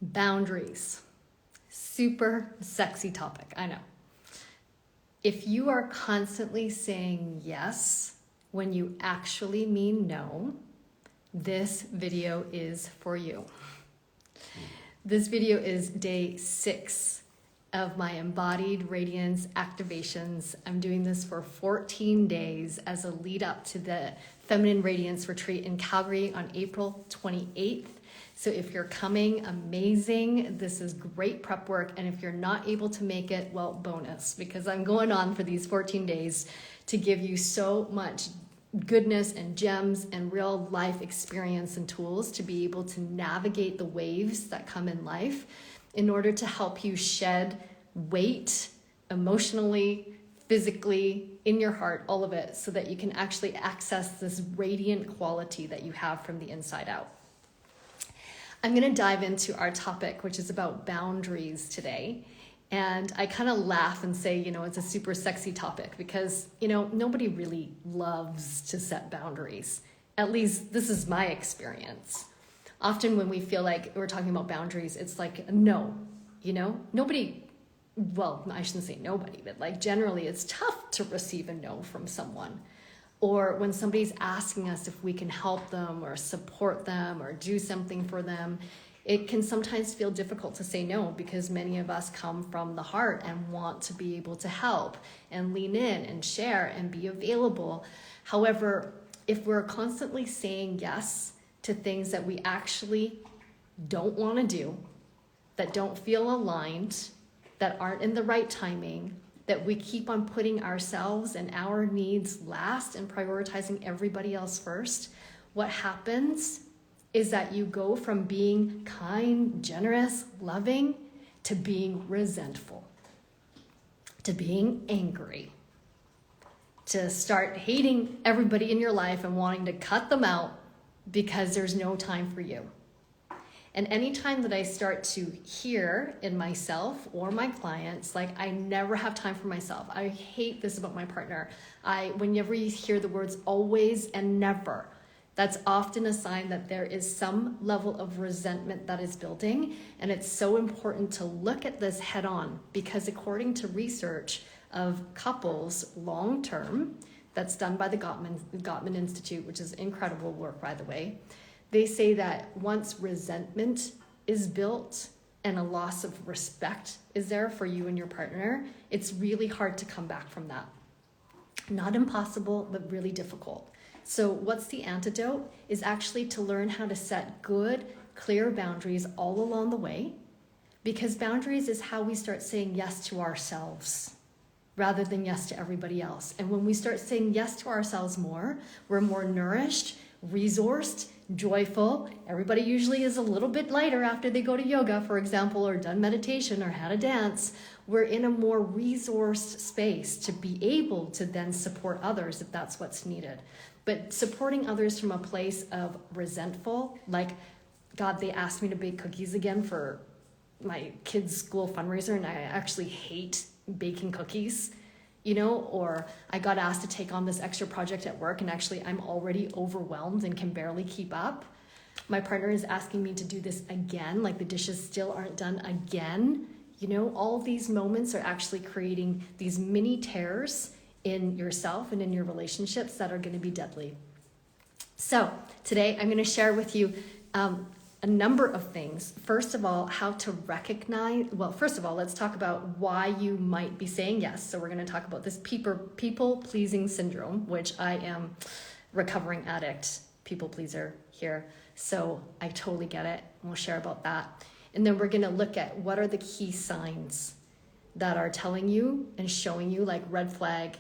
Boundaries. Super sexy topic, I know. If you are constantly saying yes when you actually mean no, this video is for you. This video is day 6 of my embodied radiance activations. I'm doing this for 14 days as a lead up to the Feminine Radiance Retreat in Calgary on April 28th. So if you're coming, amazing. This is great prep work. And if you're not able to make it, well, bonus, because I'm going on for these 14 days to give you so much goodness and gems and real life experience and tools to be able to navigate the waves that come in life in order to help you shed weight emotionally, physically, in your heart, all of it, so that you can actually access this radiant quality that you have from the inside out. I'm going to dive into our topic, which is about boundaries today. And I kind of laugh and say, it's a super sexy topic because, nobody really loves to set boundaries. At least this is my experience. Often when we feel like we're talking about boundaries, it's like, no, nobody, well, I shouldn't say nobody, but like generally it's tough to receive a no from someone. Or when somebody's asking us if we can help them or support them or do something for them, it can sometimes feel difficult to say no because many of us come from the heart and want to be able to help and lean in and share and be available. However, if we're constantly saying yes to things that we actually don't want to do, that don't feel aligned, that aren't in the right timing, that we keep on putting ourselves and our needs last and prioritizing everybody else first, what happens is that you go from being kind, generous, loving, to being resentful, to being angry, to start hating everybody in your life and wanting to cut them out because there's no time for you. And anytime that I start to hear in myself or my clients, like I never have time for myself. I hate this about my partner. Whenever you hear the words always and never, that's often a sign that there is some level of resentment that is building. And it's so important to look at this head on because according to research of couples long-term, that's done by the Gottman Institute, which is incredible work, by the way, they say that once resentment is built and a loss of respect is there for you and your partner, it's really hard to come back from that. Not impossible, but really difficult. So what's the antidote is actually to learn how to set good, clear boundaries all along the way, because boundaries is how we start saying yes to ourselves rather than yes to everybody else. And when we start saying yes to ourselves more, we're more nourished, resourced, joyful. Everybody usually is a little bit lighter after they go to yoga, for example, or done meditation or had a dance. We're in a more resourced space to be able to then support others if that's what's needed. But supporting others from a place of resentful, like, God, they asked me to bake cookies again for my kids' school fundraiser, and I actually hate baking cookies. Or I got asked to take on this extra project at work and actually I'm already overwhelmed and can barely keep up. My partner is asking me to do this again, like the dishes still aren't done again. All of these moments are actually creating these mini tears in yourself and in your relationships that are going to be deadly. So today I'm going to share with you a number of things. First of all, how to recognize, first of all, let's talk about why you might be saying yes. So we're going to talk about this people-pleasing syndrome, which I am recovering addict, people pleaser here. So I totally get it. We'll share about that. And then we're going to look at what are the key signs that are telling you and showing you, like red flag,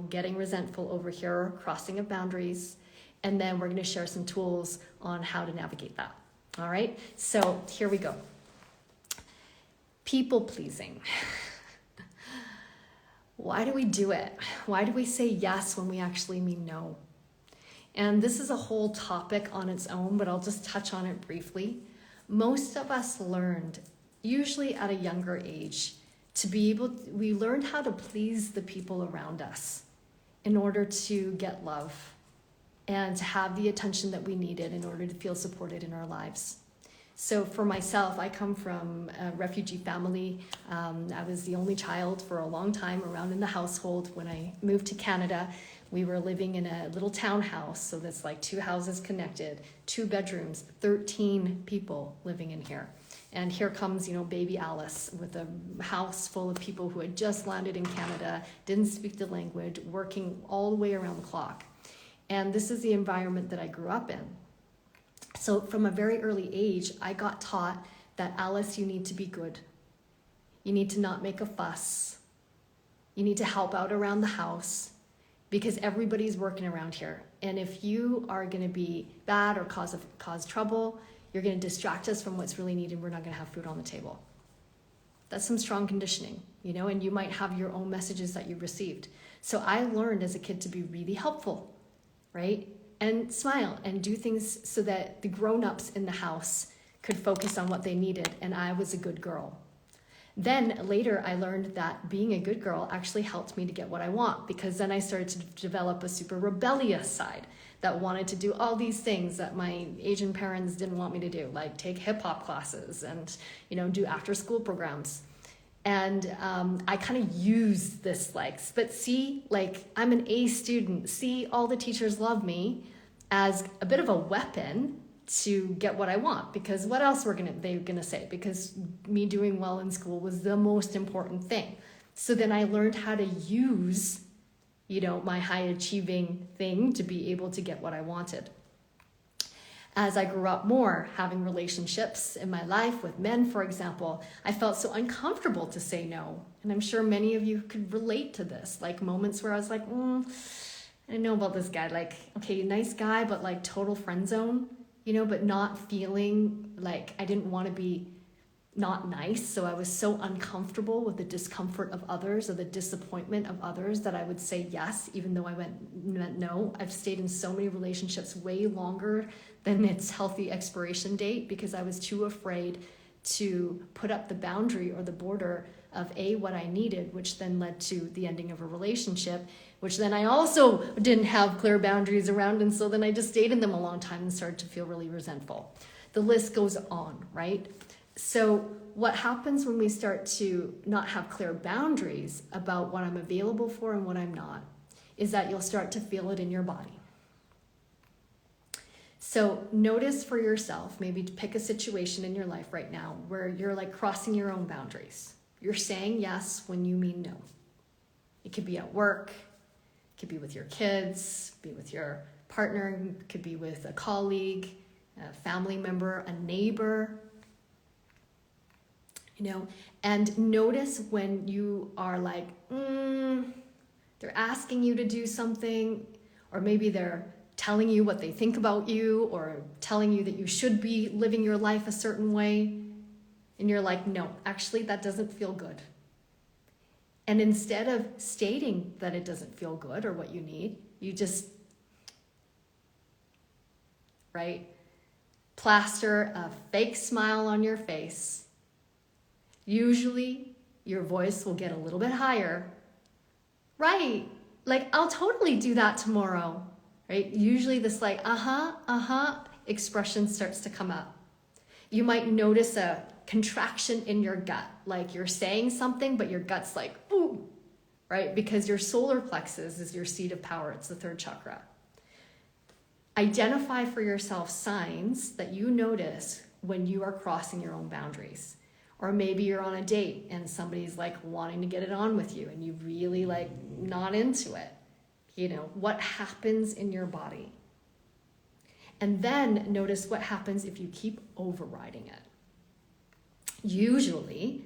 getting resentful over here, crossing of boundaries. And then we're going to share some tools on how to navigate that. All right, so here we go. People pleasing. Why do we do it? Why do we say yes when we actually mean no? And this is a whole topic on its own, but I'll just touch on it briefly. Most of us learned, usually at a younger age, we learned how to please the people around us in order to get love and to have the attention that we needed in order to feel supported in our lives. So for myself, I come from a refugee family. I was the only child for a long time around in the household. When I moved to Canada, we were living in a little townhouse. So that's like 2 houses connected, 2 bedrooms, 13 people living in here. And here comes, baby Alice with a house full of people who had just landed in Canada, didn't speak the language, working all the way around the clock. And this is the environment that I grew up in. So from a very early age, I got taught that, Alice, you need to be good. You need to not make a fuss. You need to help out around the house because everybody's working around here. And if you are going to be bad or cause trouble, you're going to distract us from what's really needed. We're not going to have food on the table. That's some strong conditioning, and you might have your own messages that you received. So I learned as a kid to be really helpful, right? And smile and do things so that the grown-ups in the house could focus on what they needed, and I was a good girl. Then later I learned that being a good girl actually helped me to get what I want, because then I started to develop a super rebellious side that wanted to do all these things that my Asian parents didn't want me to do, like take hip-hop classes and do after-school programs. And I kind of use this but see, I'm an A student. See, all the teachers love me, as a bit of a weapon to get what I want. Because what else they're gonna say? Because me doing well in school was the most important thing. So then I learned how to use, my high achieving thing to be able to get what I wanted. As I grew up more, having relationships in my life with men, for example, I felt so uncomfortable to say no. And I'm sure many of you could relate to this, moments where I was like, I don't know about this guy. Okay, nice guy, but total friend zone, but not feeling like I didn't want to be not nice. So I was so uncomfortable with the discomfort of others or the disappointment of others that I would say yes, even though I meant no. I've stayed in so many relationships way longer than its healthy expiration date because I was too afraid to put up the boundary or the border of what I needed, which then led to the ending of a relationship, which then I also didn't have clear boundaries around. And so then I just stayed in them a long time and started to feel really resentful. The list goes on, right? So what happens when we start to not have clear boundaries about what I'm available for and what I'm not is that you'll start to feel it in your body. So notice for yourself, maybe pick a situation in your life right now where you're crossing your own boundaries. You're saying yes when you mean no. It could be at work, it could be with your kids, be with your partner, it could be with a colleague, a family member, a neighbor. And notice when you are they're asking you to do something, or maybe they're telling you what they think about you, or telling you that you should be living your life a certain way. And you're like, no, actually, that doesn't feel good. And instead of stating that it doesn't feel good or what you need, you just, plaster a fake smile on your face. Usually your voice will get a little bit higher. Right, I'll totally do that tomorrow, right? Usually this expression starts to come up. You might notice a contraction in your gut, you're saying something, but your gut's ooh, right? Because your solar plexus is your seat of power. It's the 3rd chakra. Identify for yourself signs that you notice when you are crossing your own boundaries. Or maybe you're on a date and somebody's wanting to get it on with you and you really not into it. What happens in your body? And then notice what happens if you keep overriding it. Usually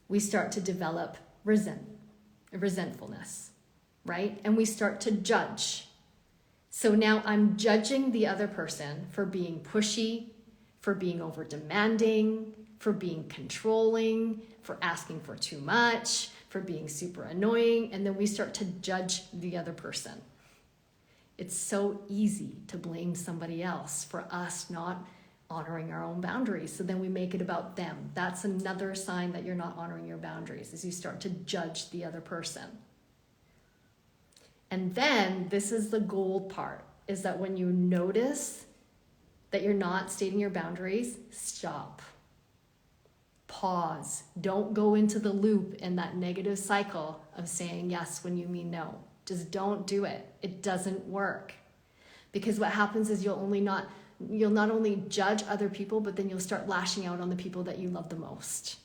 we start to develop resentfulness, right? And we start to judge. So now I'm judging the other person for being pushy, for being over demanding, for being controlling, for asking for too much, for being super annoying. And then we start to judge the other person. It's so easy to blame somebody else for us not honoring our own boundaries. So then we make it about them. That's another sign that you're not honoring your boundaries, is you start to judge the other person. And then this is the gold part, is that when you notice that you're not stating your boundaries, stop. Pause. Don't go into the loop and that negative cycle of saying yes when you mean no. Just don't do it. It doesn't work. Because what happens is you'll not only judge other people, but then you'll start lashing out on the people that you love the most.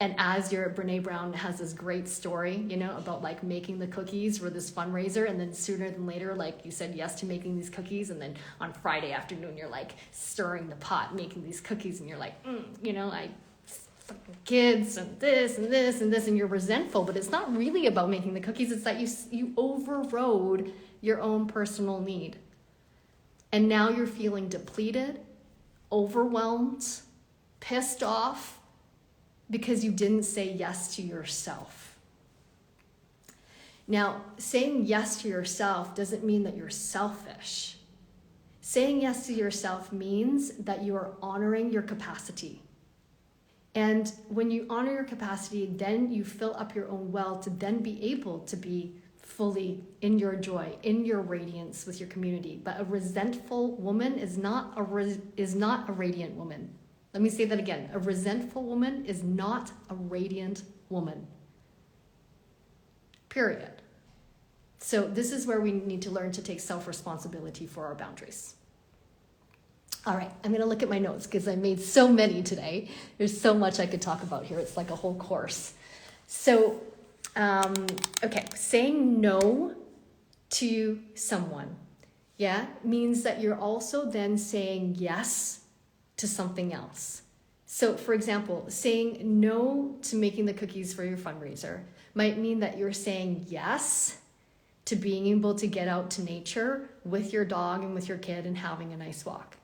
And as Brene Brown has this great story, about like making the cookies for this fundraiser, and then sooner than later, like you said yes to making these cookies, and then on Friday afternoon, you're like stirring the pot, making these cookies, and you're like, I fucking kids and this and this and this, and you're resentful, but it's not really about making the cookies. It's that you overrode your own personal need. And now you're feeling depleted, overwhelmed, pissed off, because you didn't say yes to yourself. Now, saying yes to yourself doesn't mean that you're selfish. Saying yes to yourself means that you are honoring your capacity. And when you honor your capacity, then you fill up your own well to then be able to be fully in your joy, in your radiance with your community. But a resentful woman is not a radiant woman. Let me say that again. A resentful woman is not a radiant woman. Period. So this is where we need to learn to take self-responsibility for our boundaries. All right, I'm going to look at my notes because I made so many today. There's so much I could talk about here. It's like a whole course. So, saying no to someone, means that you're also then saying yes to something else. So for example, saying no to making the cookies for your fundraiser might mean that you're saying yes to being able to get out to nature with your dog and with your kid and having a nice walk.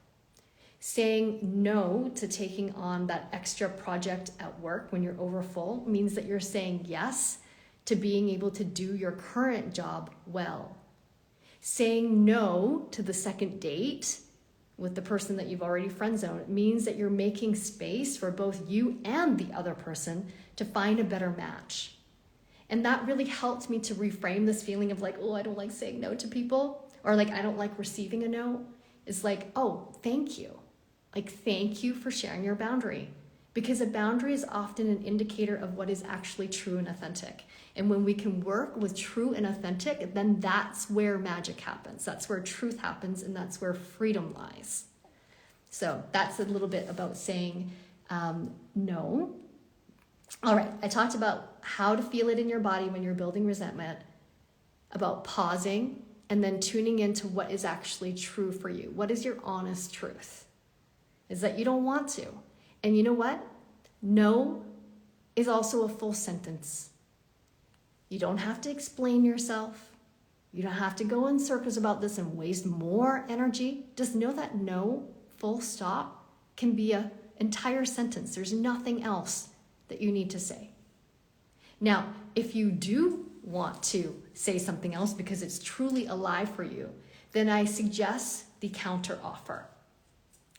Saying no to taking on that extra project at work when you're overfull means that you're saying yes to being able to do your current job well. Saying no to the second date with the person that you've already friend zoned means that you're making space for both you and the other person to find a better match. And that really helped me to reframe this feeling of like, I don't like saying no to people, or like, I don't like receiving a no. It's like, thank you. Like, thank you for sharing your boundary. Because a boundary is often an indicator of what is actually true and authentic. And when we can work with true and authentic, then that's where magic happens. That's where truth happens, and that's where freedom lies. So that's a little bit about saying no. All right, I talked about how to feel it in your body when you're building resentment, about pausing, and then tuning into what is actually true for you. What is your honest truth? Is that you don't want to. And you know what? No is also a full sentence. You don't have to explain yourself. You don't have to go in circles about this and waste more energy. Just know that no, full stop, can be an entire sentence. There's nothing else that you need to say. Now, if you do want to say something else because it's truly alive for you, then I suggest the counter offer.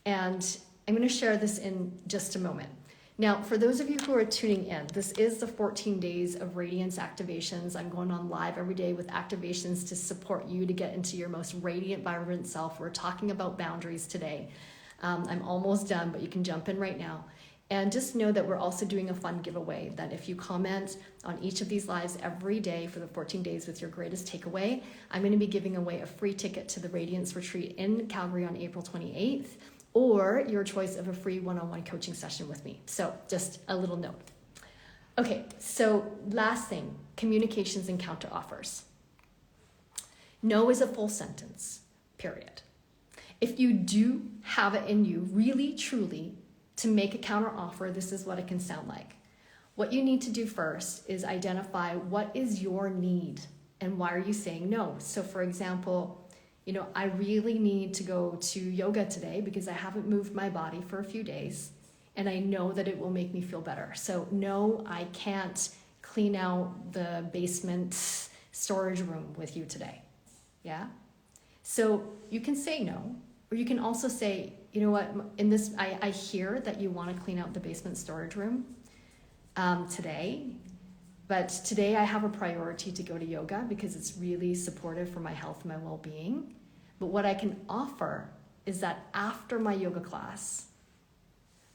And I'm going to share this in just a moment. Now, for those of you who are tuning in, this is the 14 days of Radiance activations. I'm going on live every day with activations to support you to get into your most radiant, vibrant self. We're talking about boundaries today. I'm almost done, but you can jump in right now. And just know that we're also doing a fun giveaway, that if you comment on each of these lives every day for the 14 days with your greatest takeaway, I'm going to be giving away a free ticket to the Radiance retreat in Calgary on April 28th, or your choice of a free one-on-one coaching session with me. So just a little note. Okay, so last thing, communications and counter offers. No is a full sentence, period. If you do have it in you, really, truly, to make a counter offer, this is what it can sound like. What you need to do first is identify what is your need and why are you saying no. So for example, I really need to go to yoga today because I haven't moved my body for a few days and I know that it will make me feel better. So no, I can't clean out the basement storage room with you today. Yeah? So you can say no, or you can also say, you know what, in this, I hear that you want to clean out the basement storage room today, but today I have a priority to go to yoga because it's really supportive for my health and my well-being. But what I can offer is that after my yoga class,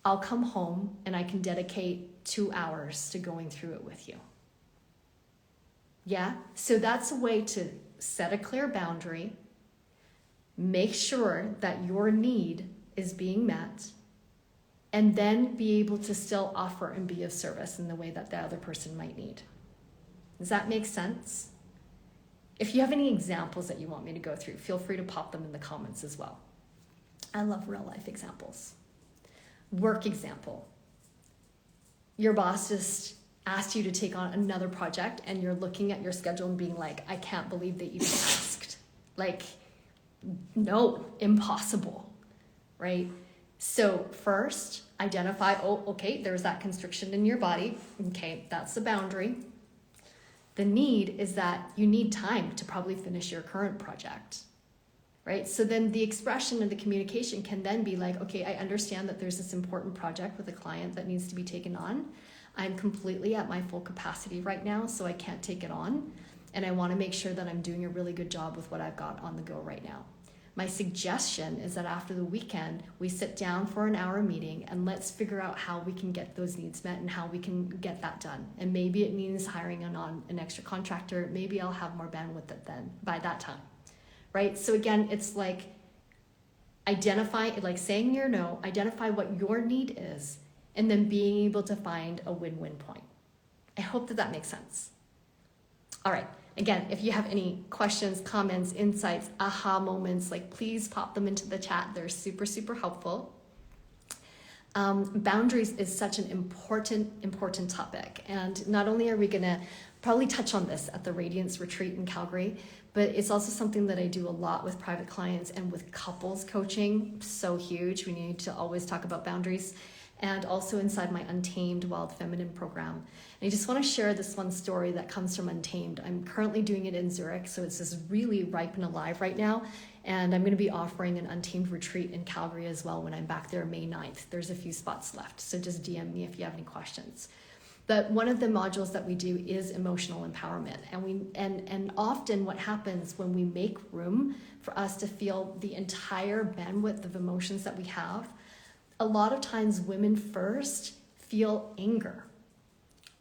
I'll come home and I can dedicate 2 hours to going through it with you. Yeah? So that's a way to set a clear boundary, make sure that your need is being met, and then be able to still offer and be of service in the way that the other person might need. Does that make sense? If you have any examples that you want me to go through, feel free to pop them in the comments as well. I love real life examples. Work example. Your boss just asked you to take on another project and you're looking at your schedule and being like, I can't believe they even asked. Like, no, impossible, right? So first, identify, oh, okay, there's that constriction in your body. Okay, that's the boundary. The need is that you need time to probably finish your current project, right? So then the expression and the communication can then be like, okay, I understand that there's this important project with a client that needs to be taken on. I'm completely at my full capacity right now, so I can't take it on. And I want to make sure that I'm doing a really good job with what I've got on the go right now. My suggestion is that after the weekend, we sit down for an hour meeting and let's figure out how we can get those needs met and how we can get that done. And maybe it means hiring an extra contractor. Maybe I'll have more bandwidth by that time, right? So again, it's like saying your no, identify what your need is, and then being able to find a win-win point. I hope that makes sense. All right. Again, if you have any questions, comments, insights, aha moments, please pop them into the chat. They're super, super helpful. Boundaries is such an important topic. And not only are we going to probably touch on this at the Radiance retreat in Calgary, but it's also something that I do a lot with private clients and with couples coaching. So huge. We need to always talk about boundaries. And also inside my Untamed Wild Feminine program. And I just want to share this one story that comes from Untamed. I'm currently doing it in Zurich, so it's just really ripe and alive right now. And I'm going to be offering an Untamed retreat in Calgary as well when I'm back there May 9th. There's a few spots left, so just DM me if you have any questions. But one of the modules that we do is emotional empowerment. And often what happens when we make room for us to feel the entire bandwidth of emotions that we have, a lot of times women first feel anger,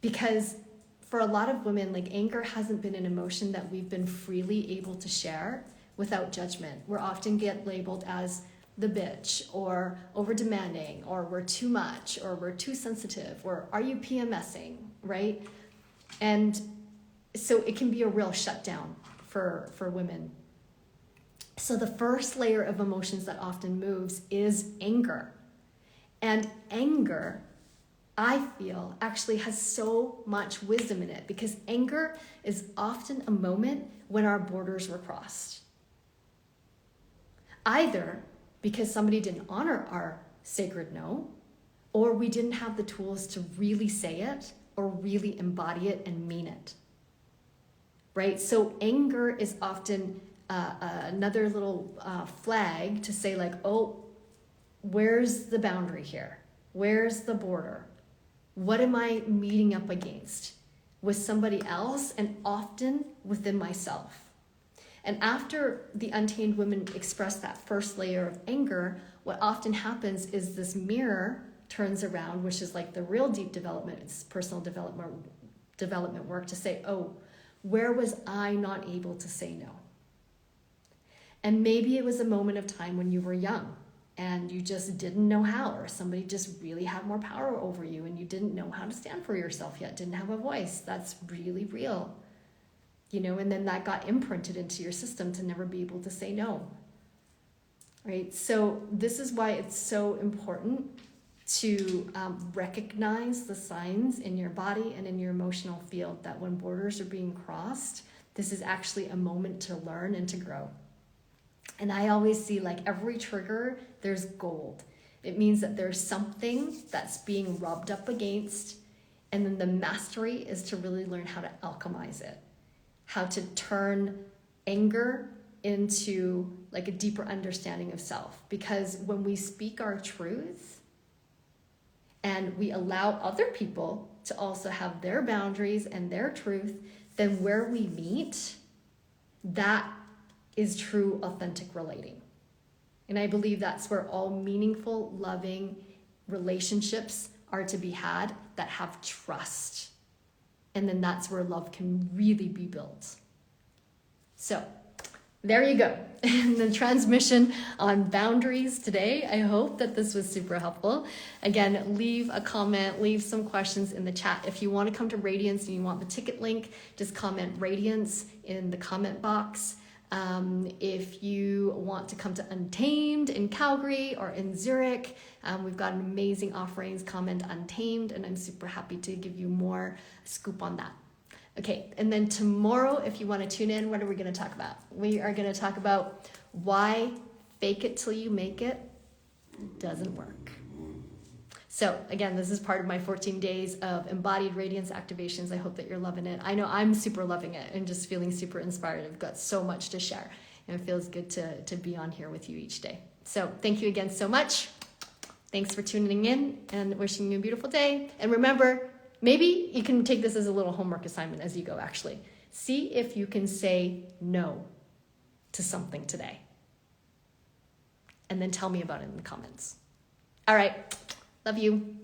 because for a lot of women, anger hasn't been an emotion that we've been freely able to share without judgment. We're often get labeled as the bitch or over demanding, or we're too much, or we're too sensitive, or are you PMSing, right? And so it can be a real shutdown for women. So the first layer of emotions that often moves is anger. And anger, I feel, actually has so much wisdom in it, because anger is often a moment when our borders were crossed. Either because somebody didn't honor our sacred no, or we didn't have the tools to really say it or really embody it and mean it, right? So anger is often another little flag to say oh, where's the boundary here? Where's the border? What am I meeting up against with somebody else, and often within myself? And after the untamed women express that first layer of anger, what often happens is this mirror turns around, which is the real deep development, it's personal development work, to say, oh, where was I not able to say no? And maybe it was a moment of time when you were young, and you just didn't know how, or somebody just really had more power over you and you didn't know how to stand for yourself yet, didn't have a voice. That's really real, and then that got imprinted into your system to never be able to say no, right? So this is why it's so important to recognize the signs in your body and in your emotional field that when borders are being crossed, this is actually a moment to learn and to grow. And I always see every trigger, there's gold. It means that there's something that's being rubbed up against, and then the mastery is to really learn how to alchemize it, how to turn anger into a deeper understanding of self. Because when we speak our truth and we allow other people to also have their boundaries and their truth, then where we meet, that is true, authentic relating. And I believe that's where all meaningful, loving relationships are to be had that have trust. And then that's where love can really be built. So there you go. The transmission on boundaries today. I hope that this was super helpful. Again, leave a comment, leave some questions in the chat. If you want to come to Radiance and you want the ticket link, just comment Radiance in the comment box. If you want to come to Untamed in Calgary or in Zurich, we've got amazing offerings. Comment Untamed, and I'm super happy to give you more scoop on that. Okay, and then tomorrow, if you want to tune in, what are we going to talk about? We are going to talk about why fake it till you make it doesn't work. So again, this is part of my 14 days of embodied radiance activations. I hope that you're loving it. I know I'm super loving it and just feeling super inspired. I've got so much to share, and it feels good to be on here with you each day. So thank you again so much. Thanks for tuning in, and wishing you a beautiful day. And remember, maybe you can take this as a little homework assignment as you go, actually. See if you can say no to something today. And then tell me about it in the comments. All right. Love you.